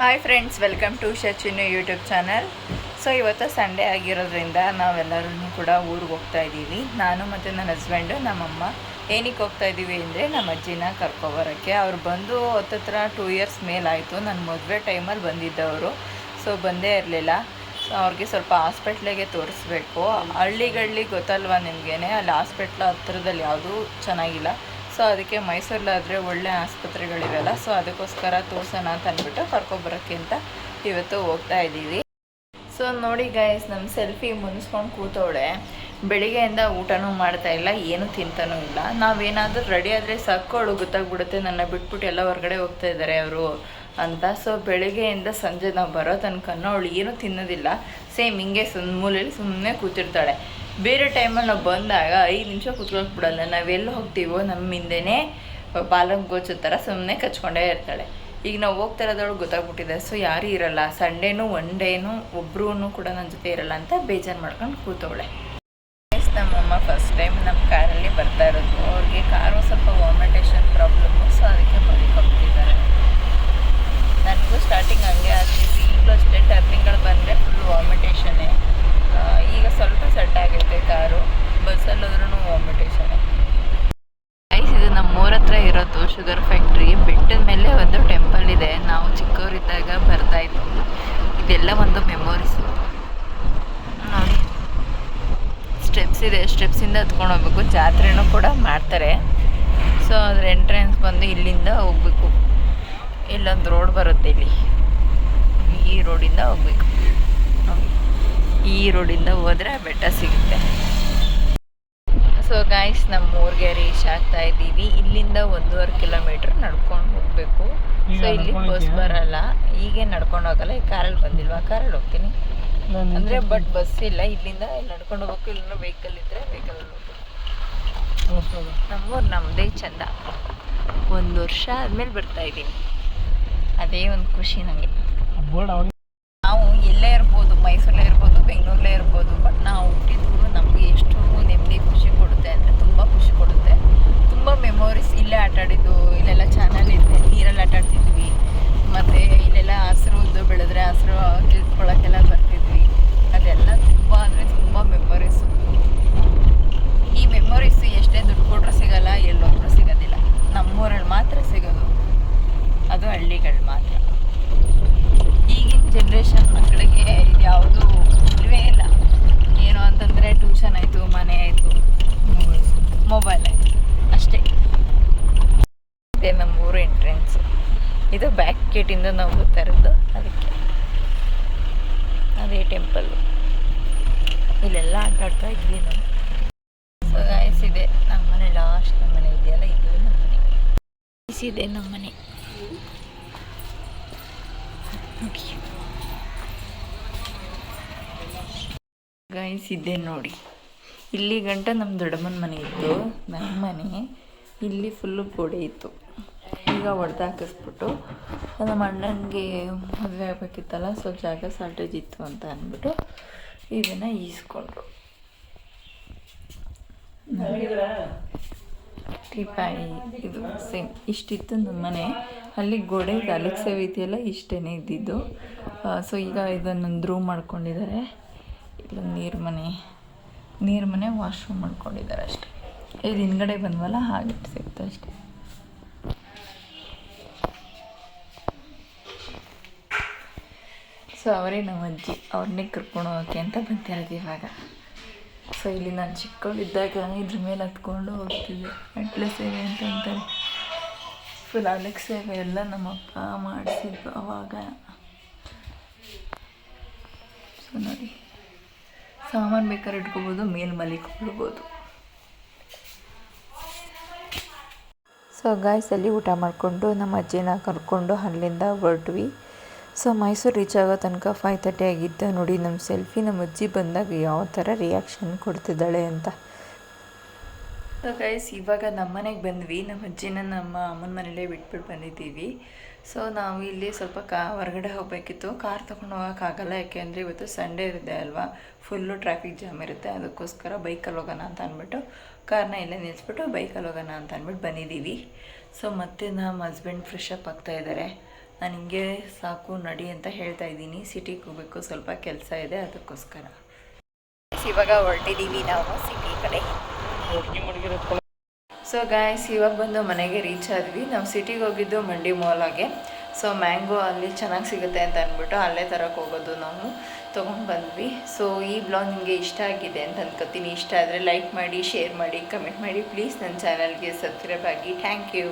Hi friends, welcome to Sachin YouTube channel. So ಇವತ್ತು Sunday ಆಗಿರೋದ್ರಿಂದ ನಾವೆಲ್ಲರೂ ಕೂಡ ಊರಿಗೆ ಹೋಗ್ತಾ ಇದ್ದೀವಿ. ನಾನು ಮತ್ತು ನನ್ನ ಹಸ್ಬೆಂಡು, ನಮ್ಮಮ್ಮ. ಏನಕ್ಕೆ ಹೋಗ್ತಾ ಇದ್ದೀವಿ ಅಂದರೆ ನಮ್ಮ ಅಜ್ಜಿನ ಕರ್ಕೊಬರೋಕ್ಕೆ. ಅವ್ರು ಬಂದು ಹತ್ತತ್ರ 2 ಇಯರ್ಸ್ ಮೇಲಾಯಿತು. ನನ್ನ ಮದುವೆ ಟೈಮಲ್ಲಿ ಬಂದಿದ್ದವರು. ಸೊ ಬಂದೇ ಇರಲಿಲ್ಲ. ಸೊ ಅವ್ರಿಗೆ ಸ್ವಲ್ಪ ಹಾಸ್ಪಿಟ್ಲಿಗೆ ತೋರಿಸ್ಬೇಕು. ಹಳ್ಳಿಗಳಲ್ಲಿ ಗೊತ್ತಲ್ವ ನಿಮಗೇನೆ, ಅಲ್ಲಿ ಹಾಸ್ಪಿಟ್ಲ್ ಹತ್ರದಲ್ಲಿ ಯಾವುದೂ ಚೆನ್ನಾಗಿಲ್ಲ. ಸೊ ಅದಕ್ಕೆ ಮೈಸೂರಲ್ಲಾದರೆ ಒಳ್ಳೆ ಆಸ್ಪತ್ರೆಗಳಿವೆಲ್ಲ. ಸೊ ಅದಕ್ಕೋಸ್ಕರ ತೋರ್ಸೋಣ ಅಂತ ಅಂದ್ಬಿಟ್ಟು ಕರ್ಕೊಬರೋಕ್ಕೆ ಅಂತ ಇವತ್ತು ಹೋಗ್ತಾ ಇದ್ದೀವಿ. ಸೊ ನೋಡಿ ಗೈಸ್, ನಮ್ಮ ಸೆಲ್ಫಿ ಮುನ್ಸ್ಕೊಂಡು ಕೂತವಳೆ. ಬೆಳಿಗ್ಗೆಯಿಂದ ಊಟನೂ ಮಾಡ್ತಾಯಿಲ್ಲ, ಏನೂ ತಿಂತಾನೂ ಇಲ್ಲ. ನಾವೇನಾದರೂ ರೆಡಿ ಆದರೆ ಸಾಕೋಳು ಗೊತ್ತಾಗ್ಬಿಡುತ್ತೆ ನನ್ನ ಬಿಟ್ಬಿಟ್ಟು ಎಲ್ಲ ಹೊರಗಡೆ ಹೋಗ್ತಾ ಇದ್ದಾರೆ ಅವರು ಅಂತ. ಸೊ ಬೆಳಿಗ್ಗೆಯಿಂದ ಸಂಜೆ ನಾವು ಬರೋ ತನಕನೂ ಅವಳು ಏನೂ ತಿನ್ನೋದಿಲ್ಲ. ಸೇಮ್ ಹಿಂಗೆ ಮೂಲೆಯಲ್ಲಿ ಸುಮ್ಮನೆ ಕೂತಿರ್ತಾಳೆ. ಬೇರೆ ಟೈಮಲ್ಲಿ ನಾವು ಬಂದಾಗ 5 ನಿಮಿಷ ಕೂತ್ಕೊಳ್ಳೋಕೆ ಬಿಡಲ್ಲ. ನಾವೆಲ್ಲ ಹೋಗ್ತೀವೋ ನಮ್ಮ ಹಿಂದೆನೇ ಬಾಲಂಗ್ ಗೋಚೋ ಥರ ಸುಮ್ಮನೆ ಕಚ್ಕೊಂಡೇ ಇರ್ತಾಳೆ. ಈಗ ನಾವು ಹೋಗ್ತಾ ಇರೋದೊಳಗೆ ಗೊತ್ತಾಗ್ಬಿಟ್ಟಿದೆ. ಸೊ ಯಾರೂ ಇರಲ್ಲ, ಸಂಡೇನೂ ಒನ್ ಡೇನೂ ಒಬ್ಬರೂ ಕೂಡ ನನ್ನ ಜೊತೆ ಇರಲ್ಲ ಅಂತ ಬೇಜಾರು ಮಾಡ್ಕೊಂಡು ಕೂತವಳೆ. ನಮ್ಮಮ್ಮ ಫಸ್ಟ್ ಟೈಮ್ ನಮ್ಮ ಕಾರಲ್ಲಿ ಬರ್ತಾ ಇರೋದು. ಅವ್ರಿಗೆ ಕಾರು ಸ್ವಲ್ಪ ವಾಮಿಟೇಷನ್ ಪ್ರಾಬ್ಲಮ್ಮು. ಸೊ ಅದಕ್ಕೆ ಬರೀ ಹೋಗ್ತಿದ್ದಾರೆ. ನನಗೂ ಸ್ಟಾರ್ಟಿಂಗ್ ಹಂಗೆ ಆಗ್ತಿತ್ತು. ಈಗಲೂ ಅಷ್ಟೇ, ಟರ್ನಿಂಗ್ಗಳು ಬಂದರೆ ಫುಲ್ ವಾಮಿಟೇಷನ್ನೇ. ಈಗ ಸ್ವಲ್ಪ ಸೆಟ್ ಆಗುತ್ತೆ ಕಾರು. ಬಸ್ಸಲ್ಲಿ ಹೋದ್ರೂ ವಾಮಿಟೇಷನ್ನೇ. ಇದು ನಮ್ಮೂರ ಹತ್ರ ಇರೋದು ಶುಗರ್ ಫ್ಯಾಕ್ಟ್ರಿ. ಬೆಟ್ಟದ ಮೇಲೆ ಒಂದು ಟೆಂಪಲ್ ಇದೆ. ನಾವು ಚಿಕ್ಕವರಿದ್ದಾಗ ಬರ್ತಾಯಿತ್ತು. ಇದೆಲ್ಲ ಒಂದು ಮೆಮೊರೀಸು ನೋಡಿ. ಸ್ಟೆಪ್ಸ್ ಇದೆ, ಸ್ಟೆಪ್ಸಿಂದ ಹತ್ಕೊಂಡು ಹೋಗ್ಬೇಕು. ಜಾತ್ರೆನೂ ಕೂಡ ಮಾಡ್ತಾರೆ. ಸೊ ಅದ್ರ ಎಂಟ್ರೆನ್ಸ್ ಬಂದು ಇಲ್ಲಿಂದ ಹೋಗ್ಬೇಕು. ಇಲ್ಲೊಂದು ರೋಡ್ ಬರುತ್ತೆ, ಇಲ್ಲಿ ಈ ರೋಡಿಂದ ಹೋಗ್ಬೇಕು. ಈ ರೋಡಿಂದ ಹೋದರೆ ಬೆಟ್ಟ ಸಿಗುತ್ತೆ. ಸೊ ಗಾಯ್ಸ್, ನಮ್ಮ ಊರಿಗೆ ರೀಚ್ ಆಗ್ತಾ ಇದ್ದೀವಿ. ಇಲ್ಲಿಂದ 1.5 ಕಿಲೋಮೀಟ್ರ್ ನಡ್ಕೊಂಡು ಹೋಗಬೇಕು. ಸೊ ಇಲ್ಲಿ ಬಸ್ ಬರಲ್ಲ, ಹೀಗೆ ನಡ್ಕೊಂಡು ಹೋಗಲ್ಲ. ಈ ಕಾರಲ್ಲಿ ಬಂದಿಲ್ವಾ, ಕಾರಲ್ಲಿ ಹೋಗ್ತೀನಿ ಅಂದರೆ, ಬಟ್ ಬಸ್ ಇಲ್ಲ. ಇಲ್ಲಿಂದ ನಡ್ಕೊಂಡು ಹೋಗ್ಬೇಕು. ಇಲ್ಲ ವೆಹಿಕಲ್ ಇದ್ದರೆ ವೆಹಿಕಲಲ್ಲಿ ಹೋಗ್ಬೇಕು. ನಮ್ಮೂರು ನಮ್ಮದೇ ಚಂದ. 1 ವರ್ಷ ಆದಮೇಲೆ ಬರ್ತಾ ಇದ್ದೀನಿ. ಅದೇ ಒಂದು ಖುಷಿ ನನಗೆ. ನಾವು ಎಲ್ಲೇ ಇರ್ಬೋದು, ಮೈಸೂರಲ್ಲೇ ಇರ್ಬೋದು, ಬೆಂಗಳೂರಲ್ಲೇ ಇರ್ಬೋದು, ಬಟ್ ನಾವು ಹುಟ್ಟಿದ್ರು ನಮಗೆ ಎಷ್ಟು ನೆಮ್ಮದಿ ಖುಷಿ ಕೊಡುತ್ತೆ ಅಂದರೆ ತುಂಬ ಖುಷಿ ಕೊಡುತ್ತೆ. ತುಂಬ ಮೆಮೊರೀಸ್. ಇಲ್ಲೇ ಆಟಾಡಿದ್ದು, ಇಲ್ಲೆಲ್ಲ ಚಾನಲ್ ಇರುತ್ತೆ, ನೀರಲ್ಲಿ ಆಟಾಡ್ತಿದ್ವಿ. ಮತ್ತು ಇಲ್ಲೆಲ್ಲ ಹಸಿರು ಉದ್ದು ಬೆಳೆದ್ರೆ ಹಸಿರು ಕಿತ್ಕೊಳ್ಳೋಕ್ಕೆಲ್ಲ ಬರ್ತಿದ್ವಿ. ಅದೆಲ್ಲ ತುಂಬ ಅಂದರೆ ತುಂಬ ಮೆಮೊರೀಸು. ಈ ಮೆಮೊರೀಸು ಎಷ್ಟೇ ದುಡ್ಡು ಕೊಟ್ಟರು ಸಿಗೋಲ್ಲ, ಎಲ್ಲೊಬ್ಬರು ಸಿಗೋದಿಲ್ಲ. ನಮ್ಮೂರಲ್ಲಿ ಮಾತ್ರ ಸಿಗೋದು, ಅದು ಹಳ್ಳಿಗಳು ಮಾತ್ರ. ಈಗಿನ ಜನ್ರೇಷನ್ ಮಕ್ಕಳಿಗೆ ಇದು ಯಾವುದೂ ಇಲ್ಲವೇ ಇಲ್ಲ. ಏನು ಅಂತಂದರೆ ಟ್ಯೂಷನ್ ಆಯಿತು, ಮನೆ ಆಯಿತು, ಮೊಬೈಲ್ ಆಯಿತು, ಅಷ್ಟೇ. ಇದೇ ನಮ್ಮೂರು ಎಂಟ್ರೆನ್ಸು. ಇದು ಬ್ಯಾಕ್ ಗೇಟಿಂದ ನಾವು ಬರ್ತಾ ಇರೋದು. ಅದಕ್ಕೆ ಅದೇ ಟೆಂಪಲ್ಲು. ಇಲ್ಲೆಲ್ಲ ಆಟಾಡ್ತಾ ಇದ್ವಿ ನಾವು. ಸೊ ಗಾಯ್ಸ್, ಇದೆ ನಮ್ಮ ಮನೆ. ಲಾಸ್ಟ್ ನಮ್ಮ ಮನೆ ಇದೆಯಲ್ಲ, ಇದು ನಮ್ಮ ಮನೆ. ಇದೆ ನಮ್ಮ ಮನೆ ನೋಡಿ ಗೈಸ್. ಇದೆ ನೋಡಿ, ಇಲ್ಲಿ ಗಂಟ ನಮ್ಮ ದೊಡ್ಡಮ್ಮನ ಮನೆ ಇತ್ತು. ನನ್ನ ಮನೆ ಇಲ್ಲಿ ಫುಲ್ಲು ಗೋಡೆ ಇತ್ತು. ಈಗ ಹೊಡೆದು ಹಾಕಿಸ್ಬಿಟ್ಟು ನಮ್ಮ ಅಣ್ಣನಿಗೆ ಮದುವೆ ಆಗಬೇಕಿತ್ತಲ್ಲ, ಸೊ ಜಾಗ ಶಾರ್ಟೇಜ್ ಇತ್ತು ಅಂತ ಅಂದ್ಬಿಟ್ಟು ಇದನ್ನು ಈಸ್ಕೊಂಡ್ರು. ಟೀಪಾಯಿ ಇದು ಸೇಮ್ ಇಷ್ಟಿತ್ತು ನಮ್ಮ ಮನೆ. ಅಲ್ಲಿ ಗೋಡೆಗೆ ಅಲೆಕ್ಸಾ ಇದೆಯಲ್ಲ, ಇಷ್ಟೇ ಇದ್ದಿದ್ದು. ಸೊ ಈಗ ಇದನ್ನೊಂದು ರೂಮ್ ಮಾಡ್ಕೊಂಡಿದ್ದಾರೆ. ಇಲ್ಲೊಂದು ನೀರು ಮನೆ ವಾಶ್ರೂಮ್ ಮಾಡ್ಕೊಂಡಿದ್ದಾರೆ ಅಷ್ಟೇ. ಇದು ಹಿಂದ್ಗಡೆ ಬಂದ್ವಲ್ಲ, ಹಾಗೆ ಸಿಗ್ತು ಅಷ್ಟೇ. ಸೊ ಅವರೇ ನಮ್ಮ ಅಜ್ಜಿ. ಅವ್ರನ್ನೇ ಕರ್ಕೊಂಡು ಹೋಗೋಕ್ಕೆ ಅಂತ ಬಂದಿರೋದು ಇವಾಗ. ಸೊ ಇಲ್ಲಿ ನಾನು ಚಿಕ್ಕವಳಿದ್ದಾಗ ಇದ್ರ ಮೇಲೆ ಹತ್ಕೊಂಡು ಹೋಗ್ತಿದ್ದೆ. ಮೆಟ್ಲೆ ಸೇವೆ ಅಂತ ಅಂತಾರೆ. ಫುಲ್ ಅಲೆಕ್ ಸೇವೆ ಎಲ್ಲ ನಮ್ಮಪ್ಪ ಮಾಡಿಸಿದ್ರು ಅವಾಗ. ಸೊ ನೋಡಿ, ಸಾಮಾನು ಬೇಕಾದ್ರೆ ಇಟ್ಕೋಬೋದು, ಮೇಲೆ ಮಲಿಕೊಳ್ಬೋದು. ಸೊ ಗಾಯ್ಸಲ್ಲಿ ಊಟ ಮಾಡಿಕೊಂಡು ನಮ್ಮ ಅಜ್ಜಿನ ಕರ್ಕೊಂಡು ಅಲ್ಲಿಂದ ಹೊರಟ್ವಿ. ಸೊ ಮೈಸೂರು ರೀಚ್ ಆಗೋ ತನಕ 5:30 ಆಗಿತ್ತು. ನೋಡಿ ನಮ್ಮ ಸೆಲ್ಫಿ ನಮ್ಮ ಅಜ್ಜಿ ಬಂದಾಗ ಯಾವ ಥರ ರಿಯಾಕ್ಷನ್ ಕೊಡ್ತಿದ್ದಾಳೆ ಅಂತ. ಸೊ ಗೈಸ್, ಇವಾಗ ನಮ್ಮ ಮನೆಗೆ ಬಂದ್ವಿ. ನಮ್ಮ ಅಜ್ಜಿನ ನಮ್ಮ ಅಮ್ಮನ ಮನೇಲೇ ಬಿಟ್ಬಿಟ್ಟು ಬಂದಿದ್ದೀವಿ. ಸೊ ನಾವು ಇಲ್ಲಿ ಸ್ವಲ್ಪ ಹೊರಗಡೆ ಹೋಗಬೇಕಿತ್ತು. ಕಾರ್ ತೊಗೊಂಡು ಹೋಗೋಕ್ಕಾಗಲ್ಲ, ಯಾಕೆಂದರೆ ಇವತ್ತು ಸಂಡೇ ಇದೆ ಅಲ್ವಾ, ಫುಲ್ಲು ಟ್ರಾಫಿಕ್ ಜಾಮ್ ಇರುತ್ತೆ. ಅದಕ್ಕೋಸ್ಕರ ಬೈಕಲ್ಲಿ ಹೋಗೋಣ ಅಂತ ಅಂದ್ಬಿಟ್ಟು ಕಾರ್ನ ಇಲ್ಲೇ ನಿಲ್ಲಿಸ್ಬಿಟ್ಟು ಬೈಕಲ್ಲಿ ಹೋಗೋಣ ಅಂತ ಅಂದ್ಬಿಟ್ಟು ಬಂದಿದ್ದೀವಿ. ಸೊ ಮತ್ತೆ ನಮ್ಮ ಹಸ್ಬೆಂಡ್ ಫ್ರೆಶ್ ಅಪ್ ಆಗ್ತಾಯಿದ್ದಾರೆ. ನಾನು ಹಿಂಗೆ ಸಾಕು ನಡಿ ಅಂತ ಹೇಳ್ತಾ ಇದ್ದೀನಿ. ಸಿಟಿಗೆ ಹೋಗಬೇಕು, ಸ್ವಲ್ಪ ಕೆಲಸ ಇದೆ, ಅದಕ್ಕೋಸ್ಕರ ಇವಾಗ ಹೊರಟಿದ್ದೀವಿ ನಾವು ಸಿಟಿ ಕಡೆ. ಸೊ ಗಾಯ್ಸ್, ಇವಾಗ ಬಂದು ಮನೆಗೆ ರೀಚ್ ಆದ್ವಿ. ನಾವು ಸಿಟಿಗೆ ಹೋಗಿದ್ದು ಮಂಡಿ ಮಾಲಾಗೆ. ಸೊ ಮ್ಯಾಂಗೋ ಅಲ್ಲಿ ಚೆನ್ನಾಗಿ ಸಿಗುತ್ತೆ ಅಂತ ಅಂದ್ಬಿಟ್ಟು ಅಲ್ಲೇ ತರಕ್ಕೆ ಹೋಗೋದು ನಾವು. ತೊಗೊಂಡು ಬಂದ್ವಿ. ಸೊ ಈ ಬ್ಲಾಗ್ ನಿಮಗೆ ಇಷ್ಟ ಆಗಿದೆ ಅಂತ ಅನ್ಕೋತೀನಿ. ಇಷ್ಟ ಆದರೆ ಲೈಕ್ ಮಾಡಿ, ಶೇರ್ ಮಾಡಿ, ಕಮೆಂಟ್ ಮಾಡಿ. ಪ್ಲೀಸ್ ನನ್ನ ಚಾನಲ್ಗೆ ಸಬ್ಸ್ಕ್ರೈಬ್ ಆಗಿ. Thank you.